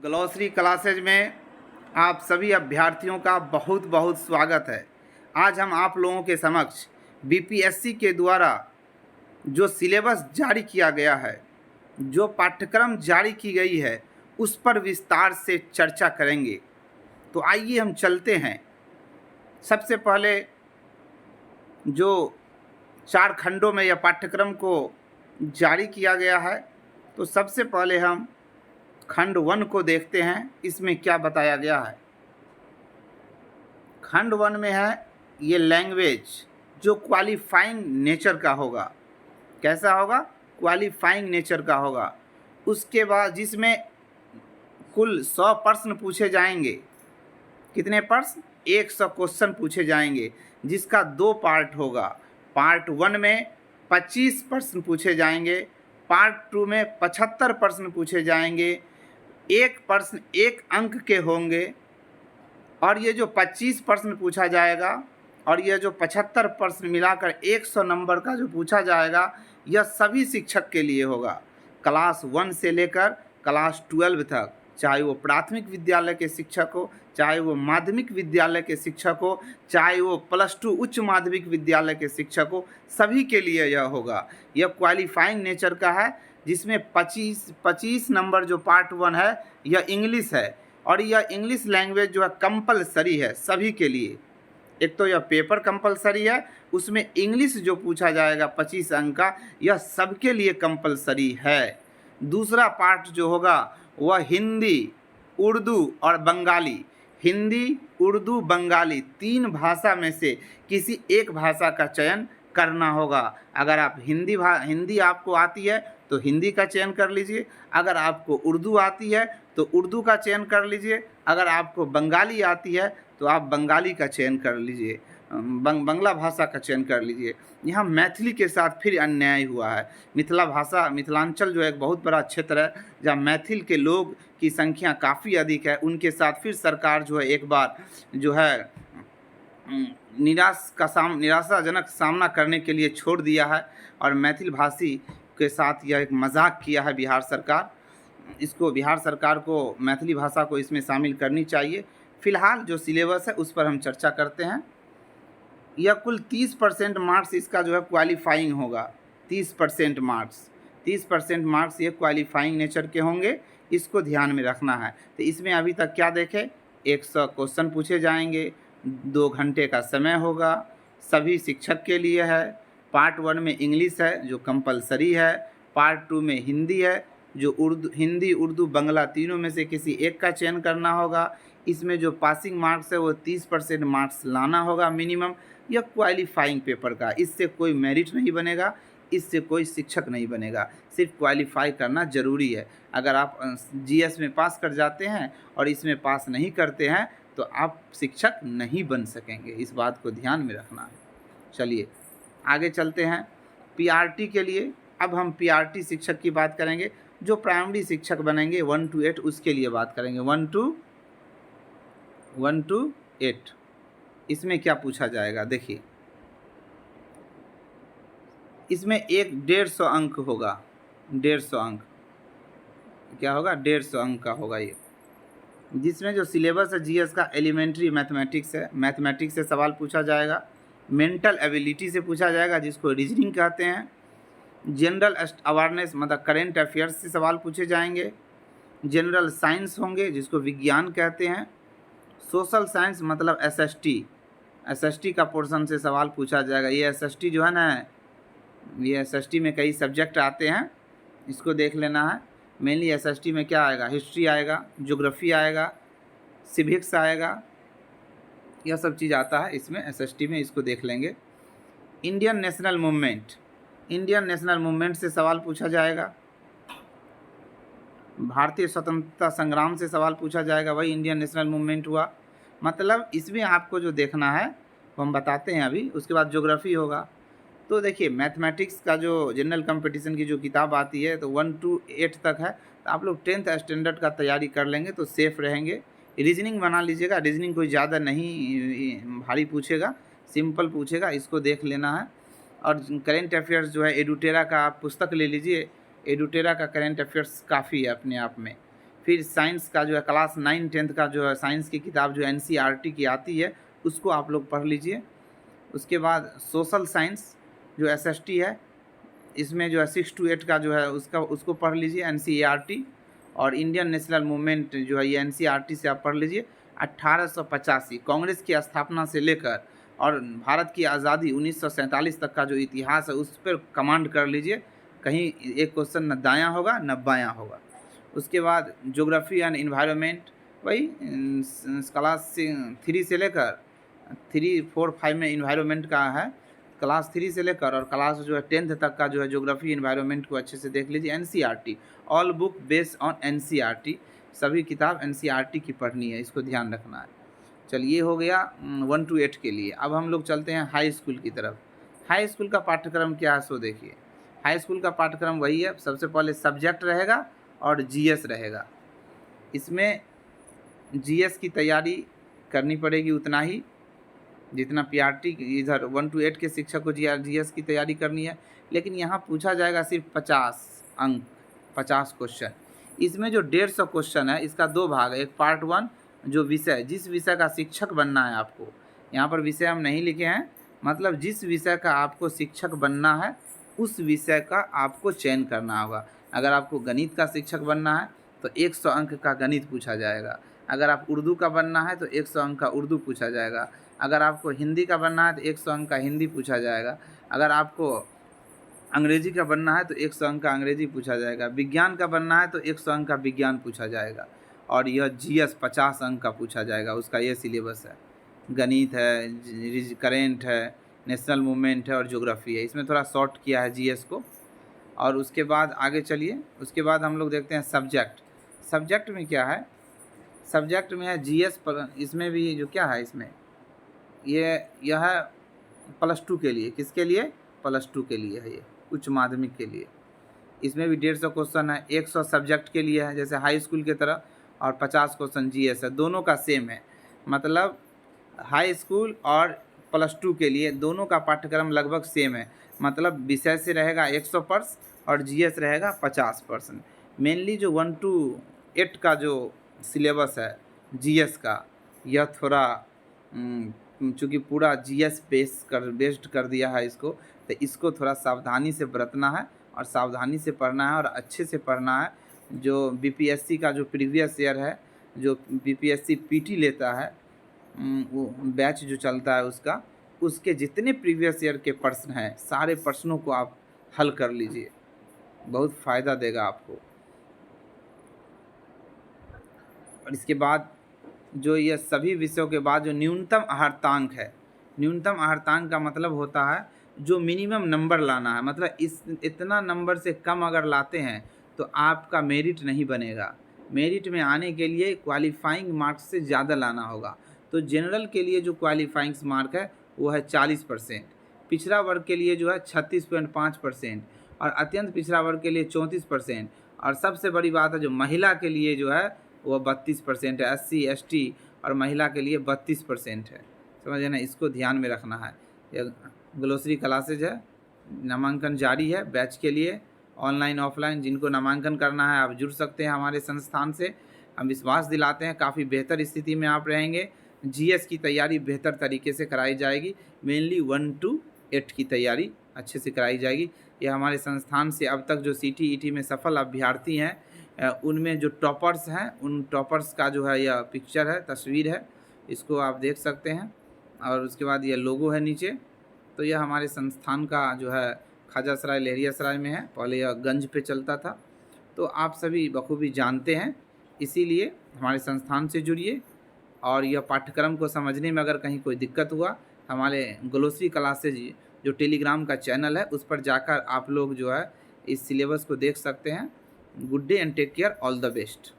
Glossary classes में आप सभी अभ्यर्थियों का बहुत बहुत स्वागत है। आज हम आप लोगों के समक्ष बीपीएससी के द्वारा जो सिलेबस जारी किया गया है, जो पाठ्यक्रम जारी की गई है, उस पर विस्तार से चर्चा करेंगे। तो आइए हम चलते हैं। सबसे पहले जो 4 खंडों में यह पाठ्यक्रम को जारी किया गया है, तो सबसे पहले हम खंड 1 को देखते हैं। इसमें क्या बताया गया है। खंड 1 में है ये लैंग्वेज, जो क्वालिफाइंग नेचर का होगा। कैसा होगा? क्वालिफाइंग नेचर का होगा। उसके बाद जिसमें कुल 100 प्रश्न पूछे जाएंगे। कितने प्रश्न? 100 क्वेश्चन पूछे जाएंगे, जिसका 2 पार्ट होगा। पार्ट 1 में 25 प्रश्न पूछे जाएंगे, पार्ट 2 में 75 प्रश्न पूछे जाएंगे। एक प्रश्न 1 अंक के होंगे, और ये जो 25 प्रश्न पूछा जाएगा और ये जो 75 प्रश्न मिलाकर 100 नंबर का जो पूछा जाएगा, यह सभी शिक्षक के लिए होगा। क्लास 1 से लेकर क्लास 12 तक, चाहे वो प्राथमिक विद्यालय के शिक्षक हो, चाहे वो माध्यमिक विद्यालय के शिक्षक हो, चाहे वो +2 उच्च माध्यमिक विद्यालय के शिक्षक हो, सभी के लिए यह होगा। यह क्वालिफाइंग नेचर का है, जिसमें 25 नंबर जो पार्ट 1 है, यह इंग्लिश है। और यह इंग्लिश लैंग्वेज जो है कंपलसरी है सभी के लिए। एक तो यह पेपर कंपलसरी है, उसमें इंग्लिश जो पूछा जाएगा 25 अंक का, यह सबके लिए कंपलसरी है। दूसरा पार्ट जो होगा वह हिंदी, उर्दू और बंगाली। हिंदी, उर्दू, बंगाली 3 भाषा में से किसी एक भाषा का चयन करना होगा। अगर आप हिंदी आपको आती है तो हिंदी का चयन कर लीजिए। अगर आपको उर्दू आती है तो उर्दू का चयन कर लीजिए। अगर आपको बंगाली आती है तो आप बंगाली का चयन कर लीजिए, बंगला भाषा का चयन कर लीजिए। यहाँ मैथिली के साथ फिर अन्याय हुआ है। मिथिलांचल जो है एक बहुत बड़ा क्षेत्र है, जहाँ मैथिल के लोग की संख्या काफ़ी अधिक है। उनके साथ फिर सरकार जो है एक बार जो है निराशाजनक सामना करने के लिए छोड़ दिया है, और मैथिल भाषी के साथ यह एक मजाक किया है बिहार सरकार। इसको बिहार सरकार को मैथिली भाषा को इसमें शामिल करनी चाहिए। फिलहाल जो सिलेबस है उस पर हम चर्चा करते हैं। यह कुल 30% मार्क्स इसका जो है क्वालिफाइंग होगा। 30% मार्क्स ये क्वालिफाइंग नेचर के होंगे, इसको ध्यान में रखना है। तो इसमें अभी तक क्या देखें, 100 क्वेश्चन पूछे जाएंगे, 2 घंटे का समय होगा, सभी शिक्षक के लिए है। पार्ट 1 में इंग्लिश है जो कंपलसरी है, पार्ट 2 में हिंदी है जो हिंदी, उर्दू, बंगला तीनों में से किसी एक का चयन करना होगा। इसमें जो पासिंग मार्क्स है वो 30% मार्क्स लाना होगा मिनिमम। यह क्वालिफाइंग पेपर का, इससे कोई मेरिट नहीं बनेगा, इससे कोई शिक्षक नहीं बनेगा। सिर्फ क्वालिफाई करना ज़रूरी है। अगर आप जीएस में पास कर जाते हैं और इसमें पास नहीं करते हैं तो आप शिक्षक नहीं बन सकेंगे। इस बात को ध्यान में रखना है। चलिए आगे चलते हैं। पीआरटी के लिए अब हम पीआरटी शिक्षक की बात करेंगे। जो प्राइमरी शिक्षक बनेंगे 1 to 8, उसके लिए बात करेंगे। 1 to 8 इसमें क्या पूछा जाएगा देखिए। इसमें 150 अंक होगा। 150 अंक क्या होगा? 150 अंक का होगा ये। जिसमें जो सिलेबस है जीएस का एलिमेंट्री मैथमेटिक्स है। मैथमेटिक्स से सवाल पूछा जाएगा। मेंटल एबिलिटी से पूछा जाएगा, जिसको रीजनिंग कहते हैं। जनरल अवेयरनेस मतलब करेंट अफेयर्स से सवाल पूछे जाएंगे। जनरल साइंस होंगे, जिसको विज्ञान कहते हैं। सोशल साइंस मतलब एसएसटी का पोर्शन से सवाल पूछा जाएगा। ये एसएसटी जो है ना, ये एसएसटी में कई सब्जेक्ट आते हैं, इसको देख लेना है। मेनली एसएसटी में क्या आएगा? हिस्ट्री आएगा, ज्योग्राफी आएगा, सिविक्स आएगा, यह सब चीज़ आता है इसमें एसएसटी में, इसको देख लेंगे। इंडियन नेशनल मूवमेंट से सवाल पूछा जाएगा। भारतीय स्वतंत्रता संग्राम से सवाल पूछा जाएगा, वही इंडियन नेशनल मूवमेंट हुआ। मतलब इसमें आपको जो देखना है वो हम बताते हैं अभी। उसके बाद ज्योग्राफी होगा। तो देखिए मैथमेटिक्स का जो जनरल कंपटीशन की जो किताब आती है तो 1 to 8 तक है। तो आप लोग 10th स्टैंडर्ड का तैयारी कर लेंगे तो सेफ रहेंगे। रीजनिंग बना लीजिएगा। रीजनिंग कोई ज़्यादा नहीं भारी पूछेगा, सिंपल पूछेगा, इसको देख लेना है। और करेंट अफेयर्स जो है एडुटेरा का आप पुस्तक ले लीजिए। एडुटेरा का करेंट अफेयर्स काफ़ी है अपने आप में। फिर साइंस का जो है क्लास 9 10th का जो है साइंस की किताब जो NCERT की आती है उसको आप लोग पढ़ लीजिए। उसके बाद सोशल साइंस जो SST है, इसमें जो है 6 to 8 का जो है उसको पढ़ लीजिए NCERT। और इंडियन नेशनल मूवमेंट जो है ये NCERT से आप पढ़ लीजिए। 1885 कांग्रेस की स्थापना से लेकर और भारत की आज़ादी 1947 तक का जो इतिहास है उस पर कमांड कर लीजिए। कहीं एक क्वेश्चन न दायां होगा न बायां होगा। उसके बाद ज्योग्राफी एंड इन्वायरमेंट वही क्लास 3 से लेकर 3 4 5 में इन्वायरमेंट का है। क्लास 3 से लेकर और क्लास जो है 10th तक का जो है ज्योग्राफी इन्वायरमेंट को अच्छे से देख लीजिए। NCERT all book based on NCERT, सभी किताब NCERT की पढ़नी है, इसको ध्यान रखना है। चलिए हो गया 1 to 8 के लिए। अब हम लोग चलते हैं हाई स्कूल की तरफ। हाई स्कूल का पाठ्यक्रम क्या है सो देखिए। हाई स्कूल का पाठ्यक्रम वही है, सबसे पहले सब्जेक्ट रहेगा और GS रहेगा। इसमें GS की तैयारी करनी पड़ेगी उतना ही जितना PRT इधर 1 to 8 के शिक्षक को GS की तैयारी करनी है। लेकिन यहाँ पूछा जाएगा सिर्फ 50 अंक, 50 क्वेश्चन। इसमें जो 150 क्वेश्चन है इसका 2 भाग है। एक पार्ट 1 जो विषय, जिस विषय का शिक्षक बनना है आपको, यहाँ पर विषय हम नहीं लिखे हैं, मतलब जिस विषय का आपको शिक्षक बनना है उस विषय का आपको चयन करना होगा। अगर आपको गणित का शिक्षक बनना है तो 100 अंक का गणित पूछा जाएगा। अगर आप उर्दू का बनना है तो 100 अंक का उर्दू पूछा जाएगा। अगर आपको हिंदी का बनना है तो 100 अंक का हिंदी पूछा जाएगा। अगर आपको अंग्रेजी का बनना है तो 100 अंक का अंग्रेजी पूछा जाएगा। विज्ञान का बनना है तो 100 अंक का विज्ञान पूछा जाएगा। और यह GS 50 अंक का पूछा जाएगा, उसका ये सिलेबस है। गणित है, करेंट है, नेशनल मूवमेंट है और ज्योग्राफी है। इसमें थोड़ा शॉर्ट किया है GS को। और उसके बाद आगे चलिए, उसके बाद हम लोग देखते हैं सब्जेक्ट। सब्जेक्ट में क्या है, सब्जेक्ट में है GS पर, इसमें भी जो क्या है इसमें यह है +2 के लिए। किसके लिए? +2 के लिए है, ये उच्च माध्यमिक के लिए। इसमें भी 150 क्वेश्चन है। 100 सब्जेक्ट के लिए है जैसे हाई स्कूल की तरह, और 50 क्वेश्चन GS है। दोनों का सेम है, मतलब हाई स्कूल और +2 के लिए दोनों का पाठ्यक्रम लगभग सेम है। मतलब विषय से रहेगा 100% और GS रहेगा 50%। मेनली जो 1 to 8 का जो सिलेबस है GS का, यह थोड़ा चूँकि पूरा GS बेस्ड कर दिया है इसको, तो इसको थोड़ा सावधानी से बरतना है और सावधानी से पढ़ना है और अच्छे से पढ़ना है। जो BPSC का जो प्रीवियस ईयर है, जो BPSC PT लेता है, वो बैच जो चलता है उसके जितने प्रीवियस ईयर के प्रश्न हैं सारे प्रश्नों को आप हल कर लीजिए, बहुत फ़ायदा देगा आपको। और इसके बाद जो ये सभी विषयों के बाद जो न्यूनतम आहार्तांक है, न्यूनतम आहार्तांक का मतलब होता है जो मिनिमम नंबर लाना है। मतलब इतना नंबर से कम अगर लाते हैं तो आपका मेरिट नहीं बनेगा। मेरिट में आने के लिए क्वालिफाइंग मार्क्स से ज़्यादा लाना होगा। तो जनरल के लिए जो क्वालिफाइंग मार्क है वो है 40%, पिछड़ा वर्ग के लिए जो है 36.5% और अत्यंत पिछड़ा वर्ग के लिए 34%। और सबसे बड़ी बात है जो महिला के लिए जो है वो 32% है। SC ST और महिला के लिए 32% है। समझे ना, इसको ध्यान में रखना है। यह ग्लोसरी क्लासेज है, नामांकन जारी है बैच के लिए, ऑनलाइन ऑफलाइन। जिनको नामांकन करना है आप जुड़ सकते हैं हमारे संस्थान से। हम विश्वास दिलाते हैं काफ़ी बेहतर स्थिति में आप रहेंगे। GS की तैयारी बेहतर तरीके से कराई जाएगी, मेनली 1 to 8 की तैयारी अच्छे से कराई जाएगी। यह हमारे संस्थान से अब तक जो CT ET में सफल अभ्यर्थी हैं उनमें जो टॉपर्स हैं उन टॉपर्स का जो है यह पिक्चर है, तस्वीर है, इसको आप देख सकते हैं। और उसके बाद यह लोगो है नीचे। तो यह हमारे संस्थान का जो है खाजा सराय लहरिया सराय में है, पहले यह गंज पे चलता था। तो आप सभी बखूबी जानते हैं, इसीलिए हमारे संस्थान से जुड़िए। और यह पाठ्यक्रम को समझने में अगर कहीं कोई दिक्कत हुआ, हमारे ग्लोसरी क्लासेज जो टेलीग्राम का चैनल है उस पर जाकर आप लोग जो है इस सिलेबस को देख सकते हैं। Good day and take care, all the best.